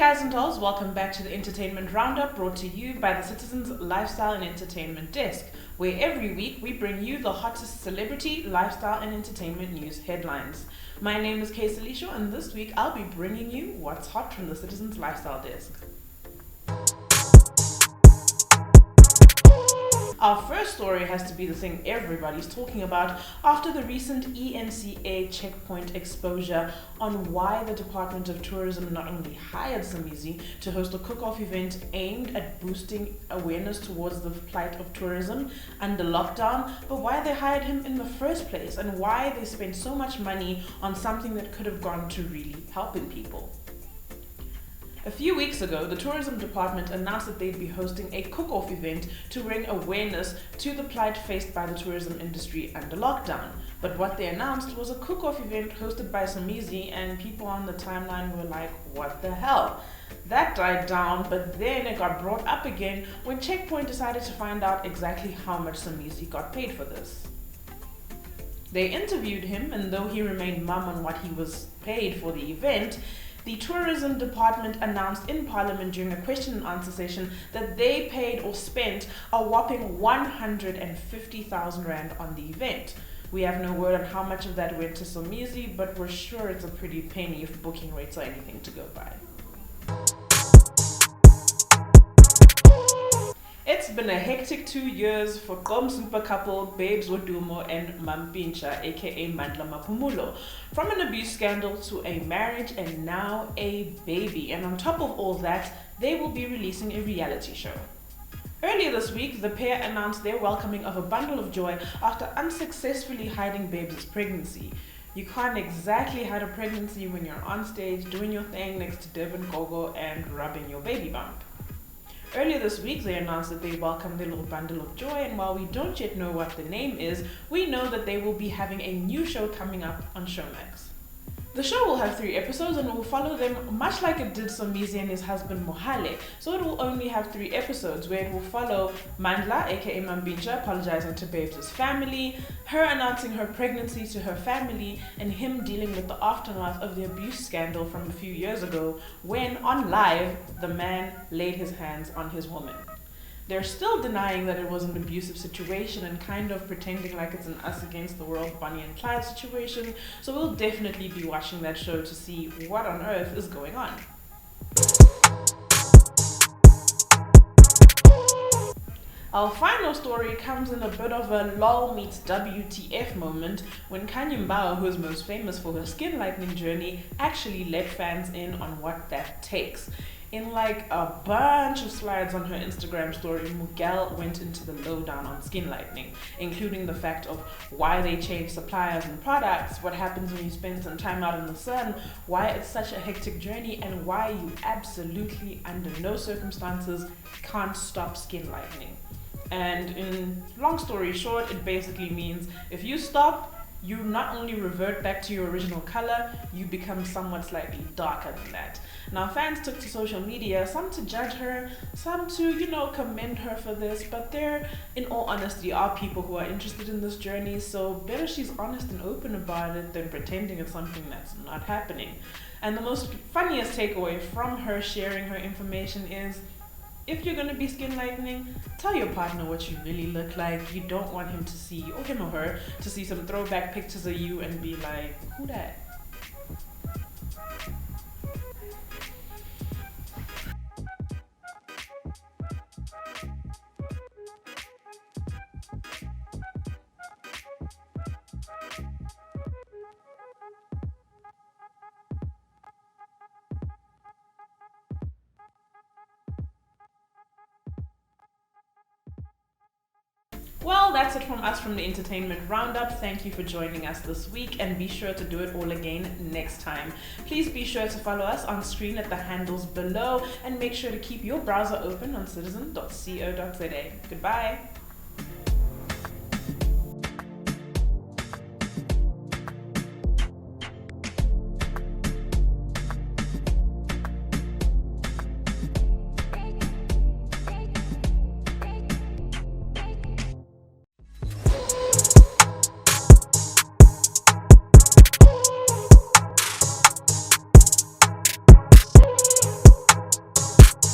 guys and dolls, welcome back to the Entertainment Roundup brought to you by the Citizens Lifestyle and Entertainment Desk, where every week we bring you the hottest celebrity, lifestyle and entertainment news headlines. My name is Kay Salisho, and this week I'll be bringing you what's hot from the Citizens Lifestyle Desk. Our first story has to be the thing everybody's talking about after the recent ENCA checkpoint exposure on why the Department of Tourism not only hired Somizi to host a cook-off event aimed at boosting awareness towards the plight of tourism under lockdown, but why they hired him in the first place and why they spent so much money on something that could have gone to really helping people. A few weeks ago, the tourism department announced that they'd be hosting a cook-off event to bring awareness to the plight faced by the tourism industry under lockdown. But what they announced was a cook-off event hosted by Somizi, and people on the timeline were like, what the hell? That died down, but then it got brought up again when Checkpoint decided to find out exactly how much Somizi got paid for this. They interviewed him, and though he remained mum on what he was paid for the event, the tourism department announced in Parliament during a question and answer session that they paid or spent a whopping 150,000 Rand on the event. We have no word on how much of that went to Somizi, but we're sure it's a pretty penny if booking rates are anything to go by. It's been a hectic 2 years for Qom super couple Babes Wodumo and Mampintsha, aka Mandla Maphumulo. From an abuse scandal to a marriage and now a baby. And on top of all that, they will be releasing a reality show. Earlier this week, the pair announced their welcoming of a bundle of joy after unsuccessfully hiding Babes' pregnancy. You can't exactly hide a pregnancy when you're on stage doing your thing next to Durban Gogo and rubbing your baby bump. Earlier this week, they announced that they welcomed their little bundle of joy, and while we don't yet know what the name is, we know that they will be having a new show coming up on Showmax. The show will have 3 episodes and will follow them much like it did Somizi and his husband Mohale. So it will only have 3 episodes where it will follow Mandla, aka Mampintsha, apologizing to Babes' family, her announcing her pregnancy to her family, and him dealing with the aftermath of the abuse scandal from a few years ago when, on live, the man laid his hands on his woman. They're still denying that it was an abusive situation and kind of pretending like it's an us against the world Bonnie and Clyde situation, so we'll definitely be watching that show to see what on earth is going on. Our final story comes in a bit of a LOL meets WTF moment when Kanye Mbao, who is most famous for her skin lightening journey, actually let fans in on what that takes. In like a bunch of slides on her Instagram story, Miguel went into the lowdown on skin lightening, including the fact of why they change suppliers and products, what happens when you spend some time out in the sun, why it's such a hectic journey, and why you absolutely under no circumstances can't stop skin lightening. And in long story short, it basically means if you stop, you not only revert back to your original color, you become somewhat slightly darker than that. Now, fans took to social media, some to judge her, some to, commend her for this, but there, in all honesty, are people who are interested in this journey, so better she's honest and open about it than pretending it's something that's not happening. And the most funniest takeaway from her sharing her information is, if you're going to be skin lightening, tell your partner what you really look like. You don't want him to see, or him or her, to see some throwback pictures of you and be like, who that? Well, that's it from us from the Entertainment Roundup. Thank you for joining us this week, and be sure to do it all again next time. Please be sure to follow us on screen at the handles below, and make sure to keep your browser open on citizen.co.za. Goodbye.